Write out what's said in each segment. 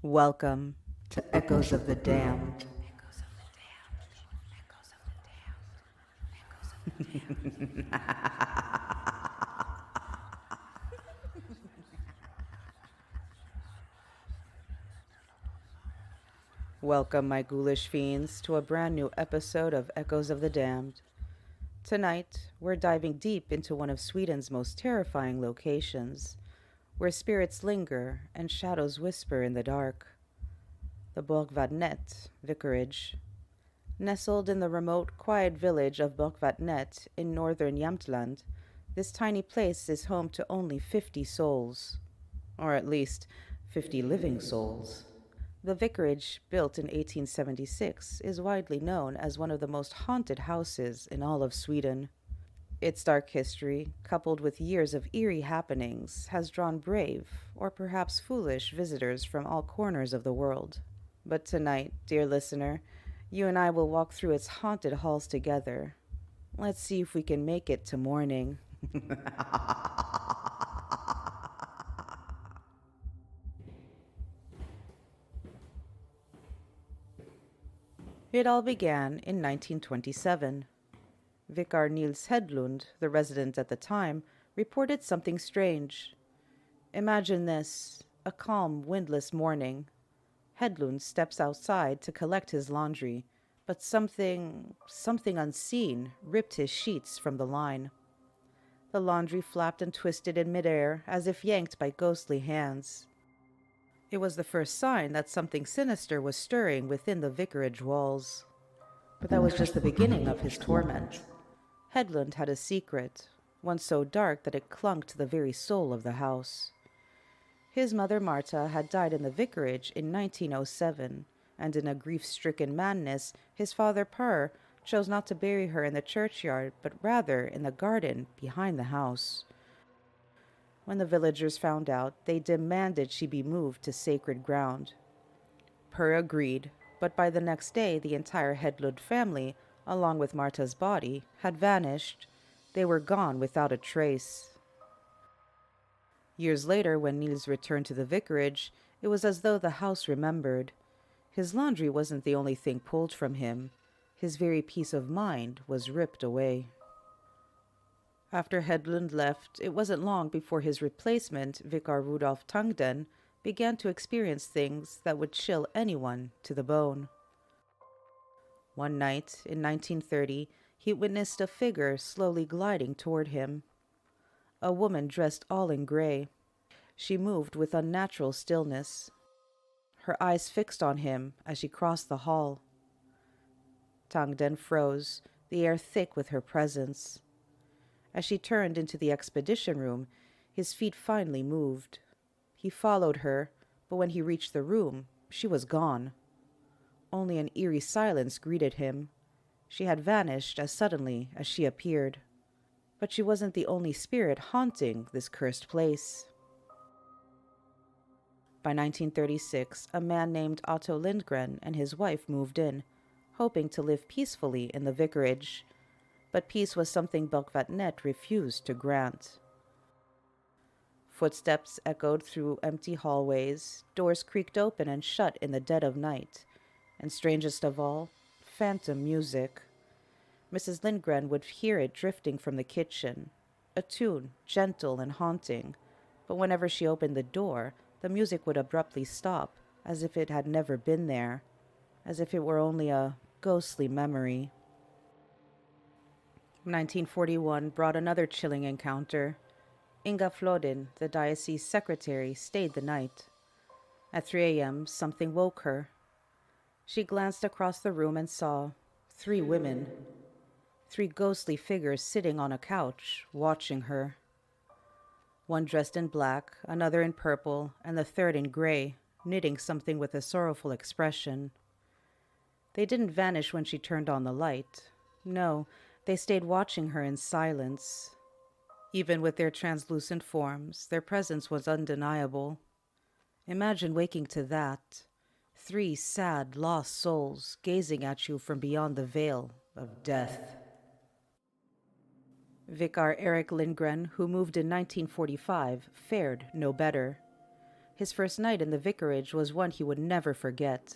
Welcome to Echoes of the Damned. Welcome, my ghoulish fiends, to a brand new episode of Echoes of the Damned. Tonight, we're diving deep into one of Sweden's most terrifying locations, where spirits linger and shadows whisper in the dark. The Borgvattnet Vicarage. Nestled in the remote, quiet village of Borgvattnet in northern Jämtland, this tiny place is home to only 50 souls. Or at least, 50 living souls. The vicarage, built in 1876, is widely known as one of the most haunted houses in all of Sweden. Its dark history, coupled with years of eerie happenings, has drawn brave, or perhaps foolish, visitors from all corners of the world. But tonight, dear listener, you and I will walk through its haunted halls together. Let's see if we can make it to morning. It all began in 1927. Vicar Nils Hedlund, the resident at the time, reported something strange. Imagine this, a calm, windless morning. Hedlund steps outside to collect his laundry, but something unseen ripped his sheets from the line. The laundry flapped and twisted in midair as if yanked by ghostly hands. It was the first sign that something sinister was stirring within the vicarage walls. But that was just the beginning of his torment. Hedlund had a secret, one so dark that it clung to the very soul of the house. His mother Marta had died in the vicarage in 1907, and in a grief-stricken madness, his father Per chose not to bury her in the churchyard, but rather in the garden behind the house. When the villagers found out, they demanded she be moved to sacred ground. Per agreed, but by the next day the entire Hedlund family, along with Marta's body, had vanished. They were gone without a trace. Years later, when Niels returned to the vicarage, it was as though the house remembered. His laundry wasn't the only thing pulled from him. His very peace of mind was ripped away. After Hedlund left, it wasn't long before his replacement, Vicar Rudolf Tungden, began to experience things that would chill anyone to the bone. One night, in 1930, he witnessed a figure slowly gliding toward him. A woman dressed all in gray. She moved with unnatural stillness, her eyes fixed on him as she crossed the hall. Tungden froze, the air thick with her presence. As she turned into the expedition room, his feet finally moved. He followed her, but when he reached the room, she was gone. Only an eerie silence greeted him. She had vanished as suddenly as she appeared. But she wasn't the only spirit haunting this cursed place. By 1936, a man named Otto Lindgren and his wife moved in, hoping to live peacefully in the vicarage. But peace was something Borgvattnet refused to grant. Footsteps echoed through empty hallways, doors creaked open and shut in the dead of night, and strangest of all, phantom music. Mrs. Lindgren would hear it drifting from the kitchen, a tune gentle and haunting, but whenever she opened the door, the music would abruptly stop, as if it had never been there, as if it were only a ghostly memory. 1941 brought another chilling encounter. Inga Flodin, the diocese secretary, stayed the night. At 3 a.m., something woke her. She glanced across the room and saw 3 women, 3 ghostly figures sitting on a couch, watching her. One dressed in black, another in purple, and the third in gray, knitting something with a sorrowful expression. They didn't vanish when she turned on the light. No, they stayed watching her in silence. Even with their translucent forms, their presence was undeniable. Imagine waking to that. 3 sad, lost souls gazing at you from beyond the veil of death. Vicar Eric Lindgren, who moved in 1945, fared no better. His first night in the vicarage was one he would never forget.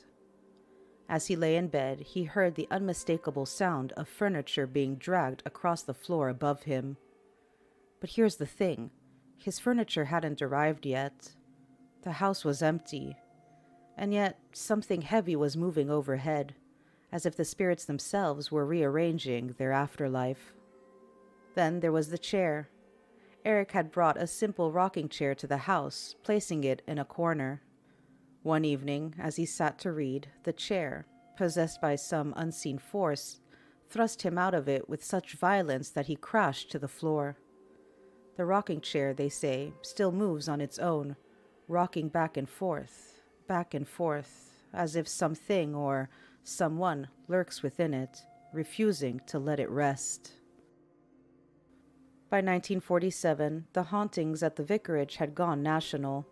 As he lay in bed, he heard the unmistakable sound of furniture being dragged across the floor above him. But here's the thing. His furniture hadn't arrived yet. The house was empty. And yet something heavy was moving overhead, as if the spirits themselves were rearranging their afterlife. Then there was the chair. Eric had brought a simple rocking chair to the house, placing it in a corner. One evening, as he sat to read, the chair, possessed by some unseen force, thrust him out of it with such violence that he crashed to the floor. The rocking chair, they say, still moves on its own, rocking back and forth, as if something or someone lurks within it, refusing to let it rest. By 1947, the hauntings at the vicarage had gone national.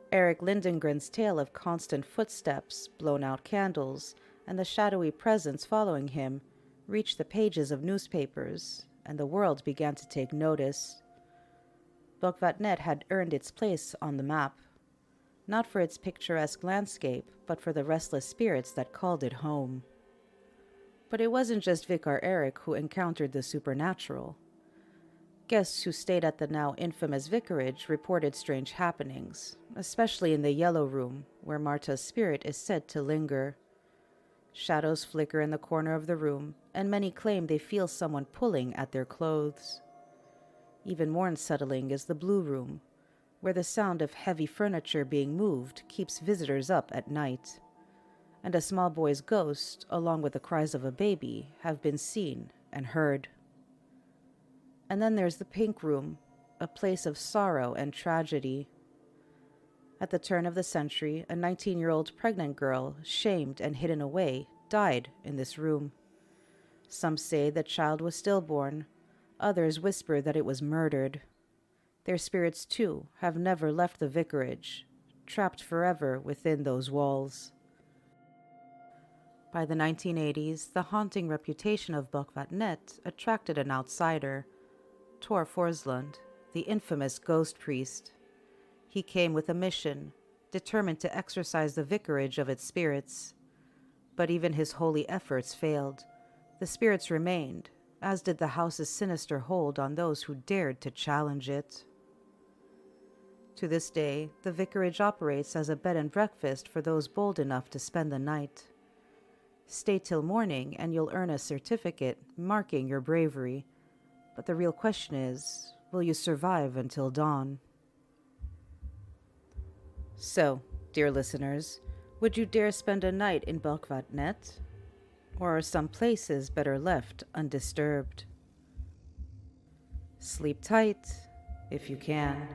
Eric Lindengren's tale of constant footsteps, blown-out candles, and the shadowy presence following him reached the pages of newspapers, and the world began to take notice. Borgvattnet had earned its place on the map, not for its picturesque landscape, but for the restless spirits that called it home. But it wasn't just Vicar Eric who encountered the supernatural. Guests who stayed at the now infamous vicarage reported strange happenings, especially in the Yellow Room, where Marta's spirit is said to linger. Shadows flicker in the corner of the room, and many claim they feel someone pulling at their clothes. Even more unsettling is the Blue Room, where the sound of heavy furniture being moved keeps visitors up at night, and a small boy's ghost, along with the cries of a baby, have been seen and heard. And then there's the Pink Room, a place of sorrow and tragedy. At the turn of the century, a 19-year-old pregnant girl, shamed and hidden away, died in this room. Some say the child was stillborn. Others whisper that it was murdered. Their spirits, too, have never left the vicarage, trapped forever within those walls. By the 1980s, the haunting reputation of Borgvattnet attracted an outsider, Tor Forslund, the infamous ghost priest. He came with a mission, determined to exorcise the vicarage of its spirits. But even his holy efforts failed. The spirits remained, as did the house's sinister hold on those who dared to challenge it. To this day, the vicarage operates as a bed and breakfast for those bold enough to spend the night. Stay till morning and you'll earn a certificate marking your bravery. But the real question is, will you survive until dawn? So, dear listeners, would you dare spend a night in Borgvattnet? Or are some places better left undisturbed? Sleep tight, if you can.